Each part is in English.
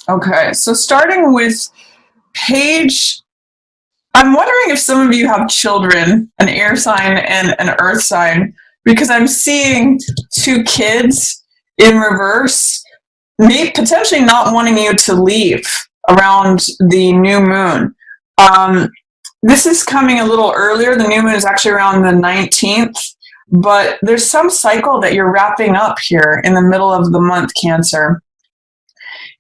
Okay, so starting with page, I'm wondering if some of you have children, an air sign and an earth sign, because I'm seeing two kids in reverse, maybe potentially not wanting you to leave around the new moon. Um, this is coming a little earlier. The new moon is actually around the 19th, but there's some cycle that you're wrapping up here in the middle of the month, Cancer.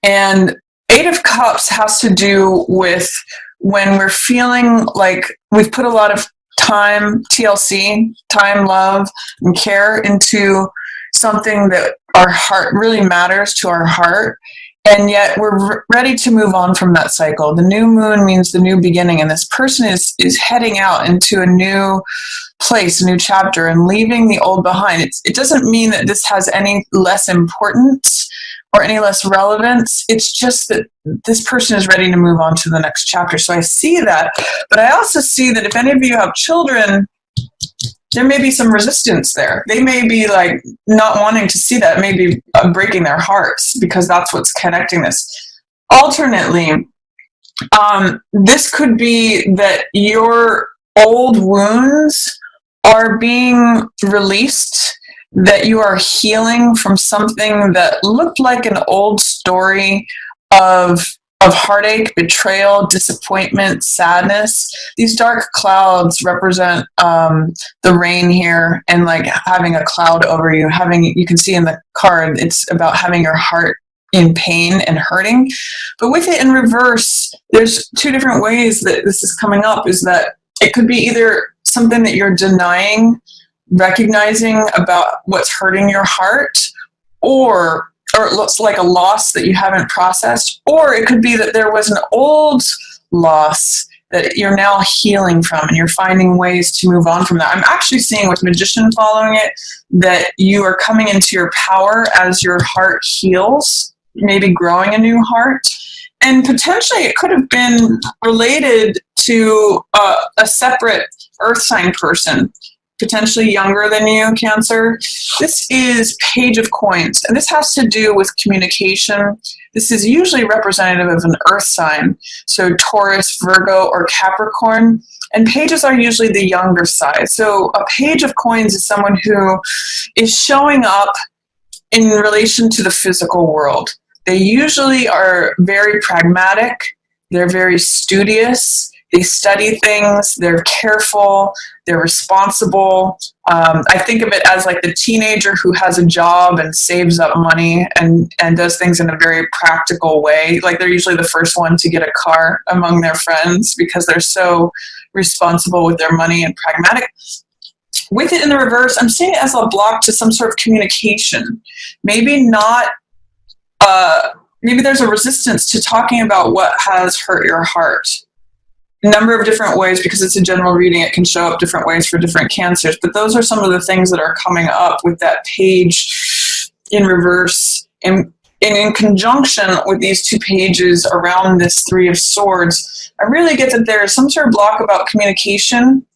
And Eight of Cups has to do with when we're feeling like we've put a lot of time, TLC, time, love, and care into something that our heart really matters to our heart. And yet we're ready to move on from that cycle. The new moon means the new beginning, and this person is heading out into a new place, a new chapter, and leaving the old behind. It doesn't mean that this has any less importance or any less relevance. It's just that this person is ready to move on to the next chapter. So I see that, but I also see that if any of you have children, there may be some resistance there. They may be like not wanting to see that, maybe breaking their hearts, because that's what's connecting this. Alternately, this could be that your old wounds are being released, that you are healing from something that looked like an old story of heartache, betrayal, disappointment, sadness. These dark clouds represent the rain here, and like having a cloud over you. You can see in the card, it's about having your heart in pain and hurting. But with it in reverse, there's two different ways that this is coming up. Is that it could be either something that you're denying, recognizing about what's hurting your heart, or it looks like a loss that you haven't processed, or it could be that there was an old loss that you're now healing from, and you're finding ways to move on from that. I'm actually seeing with Magician following it that you are coming into your power as your heart heals, maybe growing a new heart. And potentially it could have been related to a separate earth sign person, potentially younger than you, Cancer. This is Page of Coins, and this has to do with communication. This is usually representative of an earth sign, so Taurus, Virgo, or Capricorn, and pages are usually the younger side. So a Page of Coins is someone who is showing up in relation to the physical world. They usually are very pragmatic, they're very studious, they study things, they're careful, they're responsible. I think of it as like the teenager who has a job and saves up money and does things in a very practical way. Like they're usually the first one to get a car among their friends because they're so responsible with their money and pragmatic. With it in the reverse, I'm seeing it as a block to some sort of communication. Maybe not, maybe there's a resistance to talking about what has hurt your heart. A number of different ways, because it's a general reading, it can show up different ways for different cancers, but those are some of the things that are coming up with that page in reverse. And in conjunction with these two pages around this Three of Swords, I really get that there is some sort of block about communication,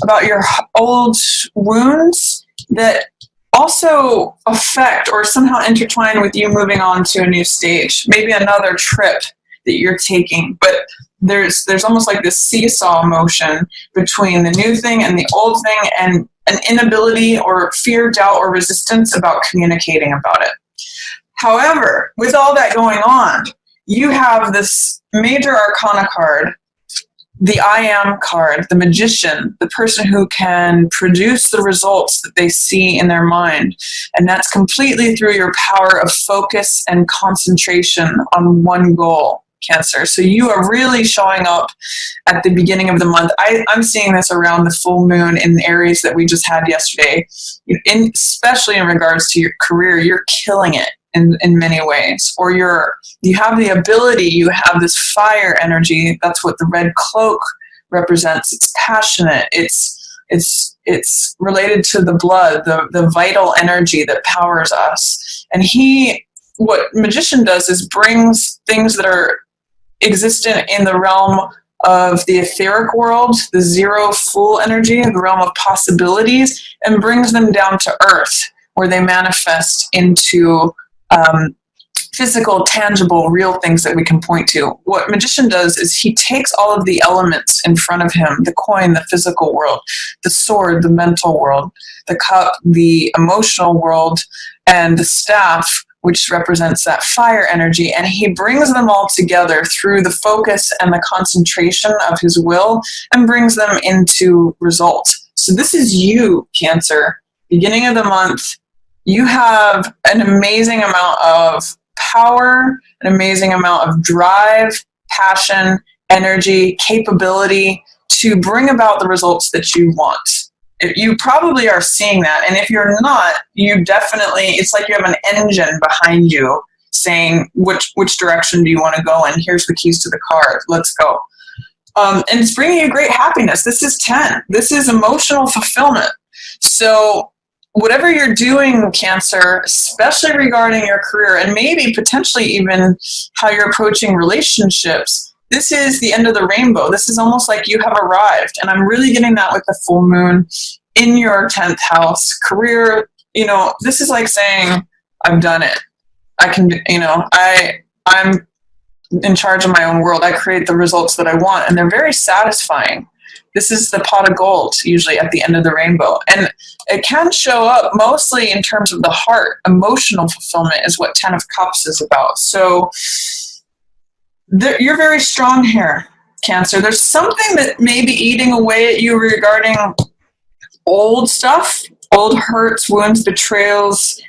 about your old wounds that also affect or somehow intertwine with you moving on to a new stage, maybe another trip that you're taking. But there's almost like this seesaw motion between the new thing and the old thing, and an inability or fear, doubt, or resistance about communicating about it. However, with all that going on, you have this major arcana card, the I Am card, the Magician, the person who can produce the results that they see in their mind. And that's completely through your power of focus and concentration on one goal, Cancer. So you are really showing up at the beginning of the month. I'm seeing this around the full moon in Aries that we just had yesterday. Especially in regards to your career, you're killing it in many ways. Or you have the ability, you have this fire energy. That's what the red cloak represents. It's passionate. It's related to the blood, the vital energy that powers us. And what Magician does is brings things that are existent in the realm of the etheric world, the zero full energy, the realm of possibilities, and brings them down to earth, where they manifest into physical, tangible, real things that we can point to. What magician does is he takes all of the elements in front of him, the coin, the physical world, the sword, the mental world, the cup, the emotional world, and the staff, which represents that fire energy, and he brings them all together through the focus and the concentration of his will and brings them into results. So this is you, Cancer. Beginning of the month, you have an amazing amount of power, an amazing amount of drive, passion, energy, capability to bring about the results that you want. You probably are seeing that. And if you're not, you definitely, it's like you have an engine behind you saying which direction do you want to go in. Here's the keys to the car. Let's go. And it's bringing you great happiness. This is 10. This is emotional fulfillment. So whatever you're doing, Cancer, especially regarding your career and maybe potentially even how you're approaching relationships, this is the end of the rainbow. This is almost like you have arrived. And I'm really getting that with the full moon in your 10th house. Career, this is like saying, I've done it. I can, I'm in charge of my own world. I create the results that I want, and they're very satisfying. This is the pot of gold, usually at the end of the rainbow. And it can show up mostly in terms of the heart. Emotional fulfillment is what 10 of Cups is about. So you're very strong here, Cancer. There's something that may be eating away at you regarding old stuff, old hurts, wounds, betrayals,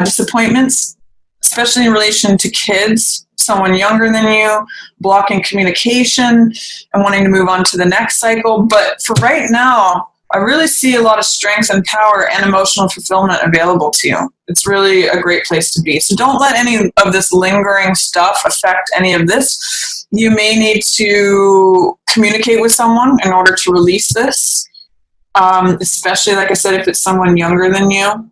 disappointments, especially in relation to kids, someone younger than you, blocking communication and wanting to move on to the next cycle. But for right now, I really see a lot of strength and power and emotional fulfillment available to you. It's really a great place to be. So don't let any of this lingering stuff affect any of this. You may need to communicate with someone in order to release this, especially, like I said, if it's someone younger than you.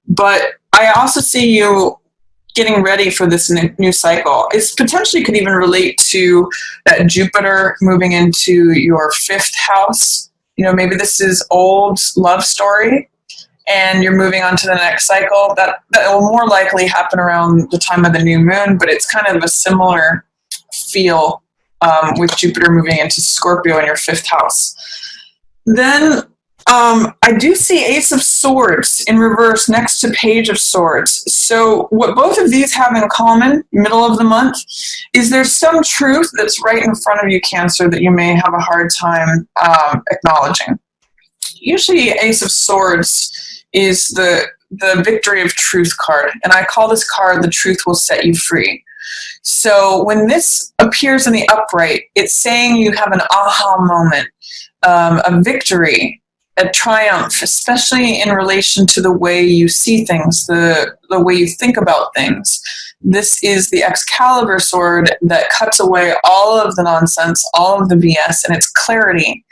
But I also see you getting ready for this new cycle. It potentially could even relate to that Jupiter moving into your 5th house. Maybe this is old love story and you're moving on to the next cycle. That will more likely happen around the time of the new moon, but it's kind of a similar feel with Jupiter moving into Scorpio in your 5th house. Then I do see Ace of Swords in reverse next to Page of Swords. So what both of these have in common, middle of the month, is there's some truth that's right in front of you, Cancer, that you may have a hard time acknowledging. Usually Ace of Swords is the victory of truth card, and I call this card the truth will set you free. So when this appears in the upright, it's saying you have an aha moment, a victory, a triumph, especially in relation to the way you see things, the way you think about things. This is the Excalibur sword that cuts away all of the nonsense, all of the BS, and it's clarity.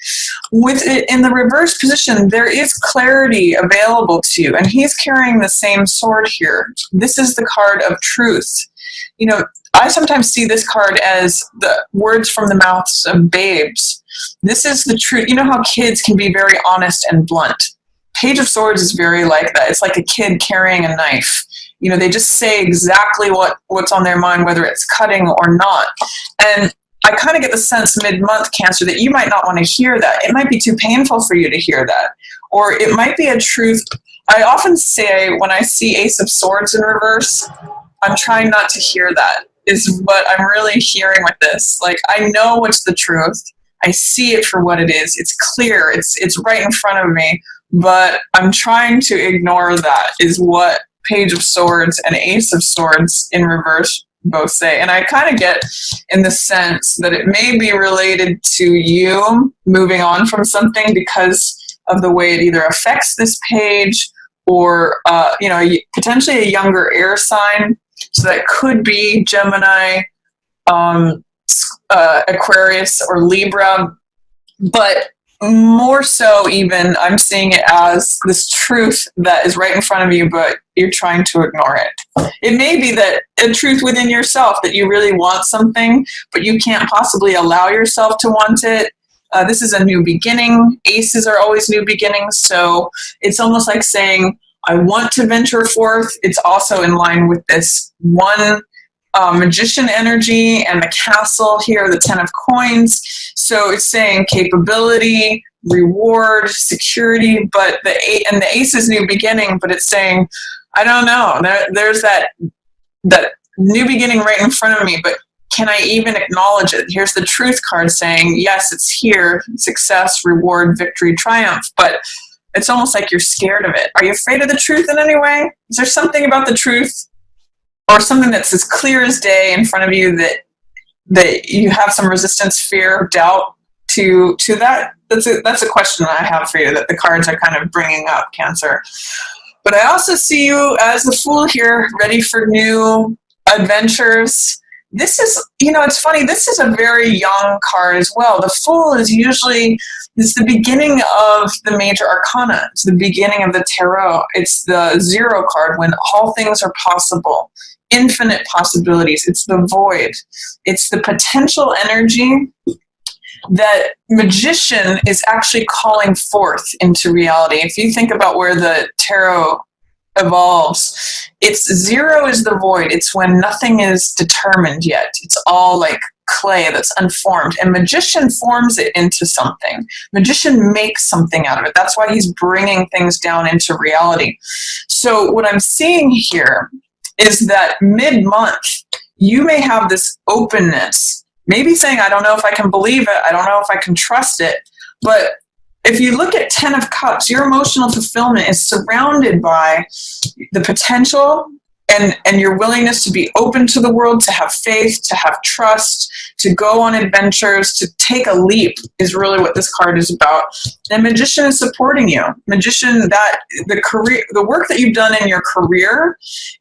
With it in the reverse position, there is clarity available to you, and he's carrying the same sword here. This is the card of truth. I sometimes see this card as the words from the mouths of babes. This is the truth. You know how kids can be very honest and blunt. Page of Swords is very like that. It's like a kid carrying a knife. They just say exactly what's on their mind, whether it's cutting or not. And I kind of get the sense mid-month, Cancer, that you might not want to hear that. It might be too painful for you to hear that. Or it might be a truth. I often say when I see Ace of Swords in reverse, I'm trying not to hear that, is what I'm really hearing with this. Like, I know what's the truth. I see it for what it is. It's clear. It's right in front of me. But I'm trying to ignore that, is what Page of Swords and Ace of Swords in reverse both say. And I kind of get in the sense that it may be related to you moving on from something because of the way it either affects this page or, potentially a younger air sign. So that could be Gemini, Aquarius, or Libra. But more so even, I'm seeing it as this truth that is right in front of you, but you're trying to ignore it. It may be that a truth within yourself that you really want something, but you can't possibly allow yourself to want it. This is a new beginning. Aces are always new beginnings. So it's almost like saying, I want to venture forth. It's also in line with this one magician energy, and the castle here, the 10 of coins. So it's saying capability, reward, security, but the ace is new beginning, but it's saying, I don't know, there's that new beginning right in front of me, but can I even acknowledge it? Here's the truth card saying, yes, it's here, success, reward, victory, triumph, but it's almost like you're scared of it. Are you afraid of the truth in any way? Is there something about the truth or something that's as clear as day in front of you that you have some resistance, fear, doubt to that? That's a question I have for you that the cards are kind of bringing up, Cancer. But I also see you as the Fool here, ready for new adventures. This is, it's funny, this is a very young card as well. The Fool is usually, it's the beginning of the major arcana. It's the beginning of the tarot. It's the 0 card when all things are possible. Infinite possibilities. It's the void. It's the potential energy that magician is actually calling forth into reality. If you think about where the tarot evolves, it's 0 is the void. It's when nothing is determined yet. It's all like clay that's unformed, and magician forms it into something. Magician makes something out of it. That's why he's bringing things down into reality. So what I'm seeing here is that mid-month, you may have this openness, maybe saying, I don't know if I can believe it, I don't know if I can trust it, but if you look at 10 of Cups, your emotional fulfillment is surrounded by the potential and your willingness to be open to the world, to have faith, to have trust, to go on adventures, to take a leap is really what this card is about. And magician is supporting you. Magician, that the work that you've done in your career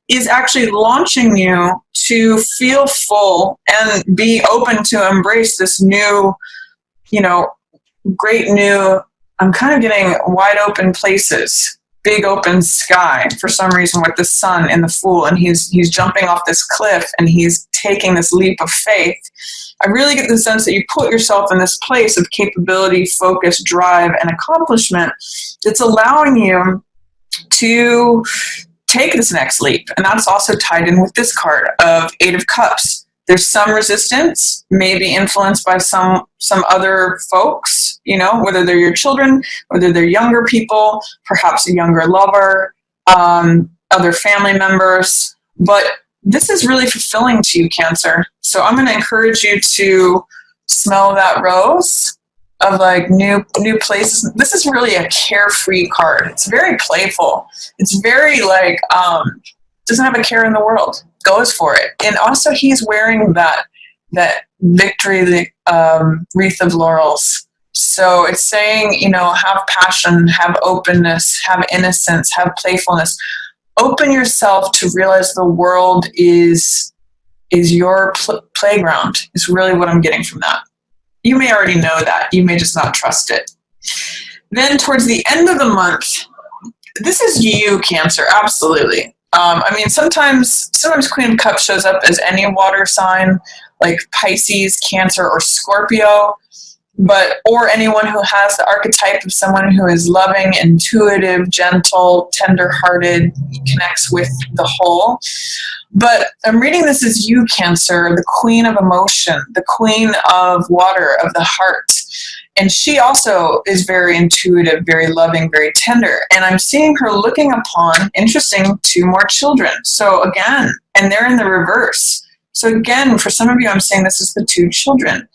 is actually launching you to feel full and be open to embrace this new, great new, I'm kind of getting wide open places, big open sky for some reason with the sun and the Fool, and he's jumping off this cliff and he's taking this leap of faith. I really get the sense that you put yourself in this place of capability, focus, drive, and accomplishment that's allowing you to take this next leap. And that's also tied in with this card of 8 of Cups. There's some resistance, maybe influenced by some other folks, whether they're your children, whether they're younger people, perhaps a younger lover, other family members. But this is really fulfilling to you, Cancer. So I'm going to encourage you to smell that rose of like new places. This is really a carefree card. It's very playful. It's very like, doesn't have a care in the world. Goes for it. And also he's wearing that victory, the wreath of laurels. So it's saying, have passion, have openness, have innocence, have playfulness. Open yourself to realize the world is your playground, is really what I'm getting from that. You may already know that. You may just not trust it. Then towards the end of the month, this is you, Cancer, absolutely. Sometimes Queen of Cups shows up as any water sign, like Pisces, Cancer, or Scorpio, or anyone who has the archetype of someone who is loving, intuitive, gentle, tender-hearted, connects with the whole. But I'm reading this as you, Cancer, the queen of emotion, the queen of water, of the heart. And she also is very intuitive, very loving, very tender. And I'm seeing her looking upon, 2 more children. So again, and they're in the reverse. So again, for some of you, I'm saying this is the 2 children.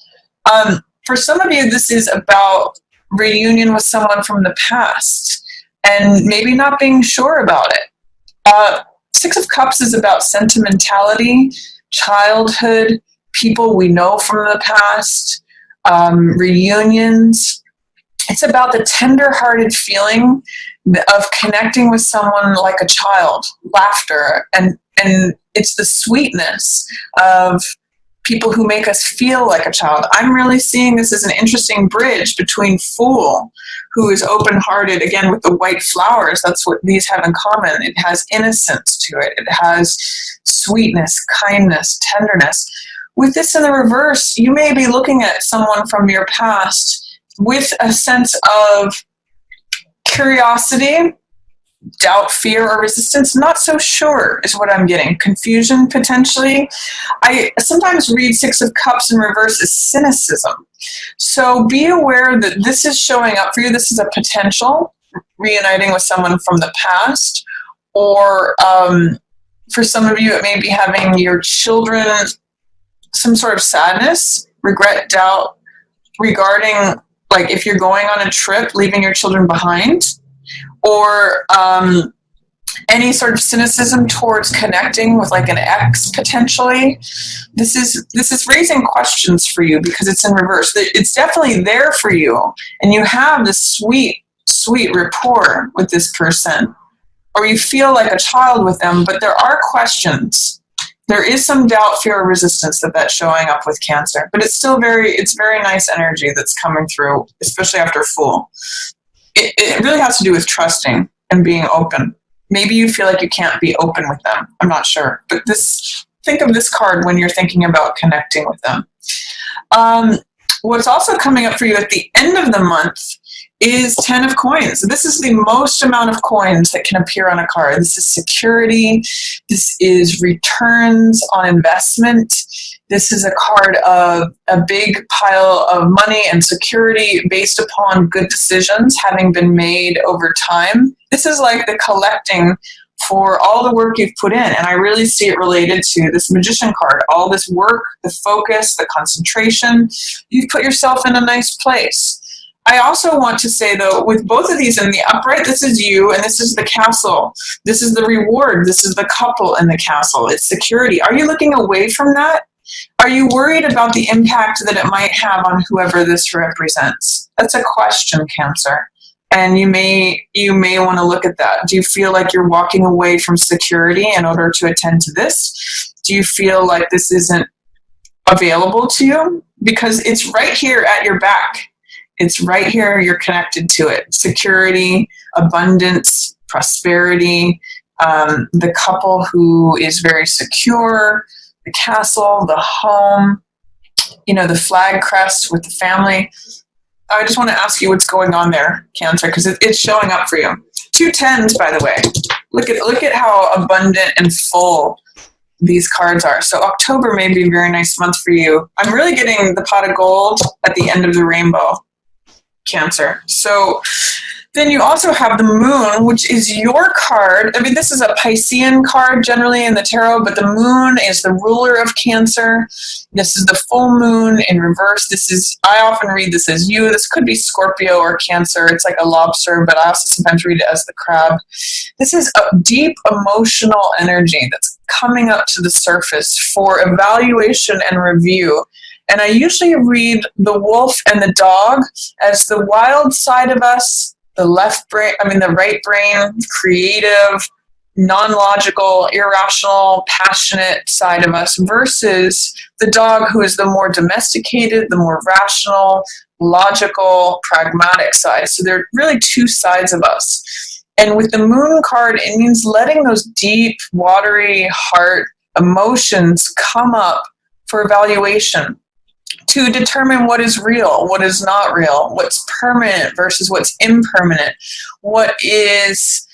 For some of you, this is about reunion with someone from the past and maybe not being sure about it. 6 of Cups is about sentimentality, childhood, people we know from the past, reunions. It's about the tender-hearted feeling of connecting with someone like a child, laughter, and it's the sweetness of people who make us feel like a child. I'm really seeing this as an interesting bridge between Fool, who is open-hearted, again, with the white flowers. That's what these have in common. It has innocence to it. It has sweetness, kindness, tenderness. With this in the reverse, you may be looking at someone from your past with a sense of curiosity, doubt, fear, or resistance? Not so sure is what I'm getting. Confusion, potentially. I sometimes read Six of Cups in reverse as cynicism. So be aware that this is showing up for you. This is a potential reuniting with someone from the past, or for some of you, it may be having your children, some sort of sadness, regret, doubt regarding, like, if you're going on a trip, leaving your children behind, or any sort of cynicism towards connecting with like an ex potentially. This is raising questions for you because it's in reverse. It's definitely there for you, and you have this sweet rapport with this person, or you feel like a child with them, but there are questions. There is some doubt, fear, or resistance that's showing up with Cancer, but it's still very nice energy that's coming through, especially after Fool. It really has to do with trusting and being open. Maybe you feel like you can't be open with them. I'm not sure, but think of this card when you're thinking about connecting with them. What's also coming up for you at the end of the month is 10 of coins. This is the most amount of coins that can appear on a card. This is security. This is returns on investment. This is a card of a big pile of money and security based upon good decisions having been made over time. This is like the collecting for all the work you've put in. And I really see it related to this Magician card. All this work, the focus, the concentration, you've put yourself in a nice place. I also want to say, though, with both of these in the upright, this is you and this is the castle. This is the reward. This is the couple in the castle. It's security. Are you looking away from that? Are you worried about the impact that it might have on whoever this represents? That's a question, Cancer. And you may want to look at that. Do you feel like you're walking away from security in order to attend to this? Do you feel like this isn't available to you? Because it's right here at your back. It's right here. You're connected to it. Security, abundance, prosperity, the couple who is very secure, the castle, the home, the flag crest with the family. I just want to ask you what's going on there, Cancer, because it's showing up for you. 2 10s, by the way. Look at how abundant and full these cards are. So October may be a very nice month for you. I'm really getting the pot of gold at the end of the rainbow, Cancer. So then you also have the moon, which is your card. I mean, this is a Piscean card generally in the tarot, but the moon is the ruler of Cancer. This is the full moon in reverse. I often read this as you. This could be Scorpio or Cancer. It's like a lobster, but I also sometimes read it as the crab. This is a deep emotional energy that's coming up to the surface for evaluation and review. And I usually read the wolf and the dog as the wild side of us, the right brain, creative, non-logical, irrational, passionate side of us versus the dog who is the more domesticated, the more rational, logical, pragmatic side. So there are really two sides of us. And with the moon card, it means letting those deep, watery heart emotions come up for evaluation, to determine what is real, what is not real, what's permanent versus what's impermanent, what is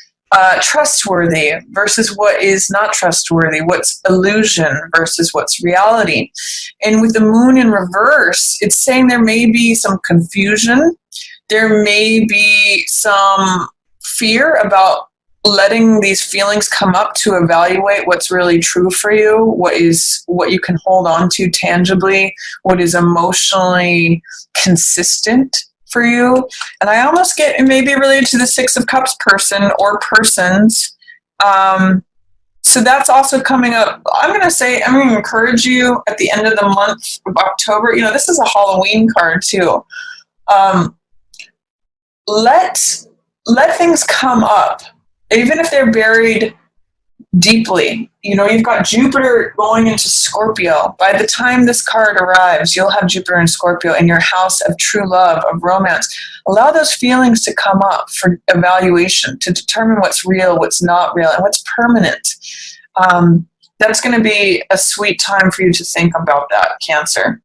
trustworthy versus what is not trustworthy, what's illusion versus what's reality. And with the moon in reverse, it's saying there may be some confusion, there may be some fear about letting these feelings come up to evaluate what's really true for you, what you can hold on to tangibly, what is emotionally consistent for you. And I almost get it may be related to the Six of Cups person or persons. So that's also coming up. I'm going to encourage you at the end of the month of October. This is a Halloween card too. Let things come up. Even if they're buried deeply, you've got Jupiter going into Scorpio. By the time this card arrives, you'll have Jupiter in Scorpio in your house of true love, of romance. Allow those feelings to come up for evaluation, to determine what's real, what's not real, and what's permanent. That's going to be a sweet time for you to think about that, Cancer.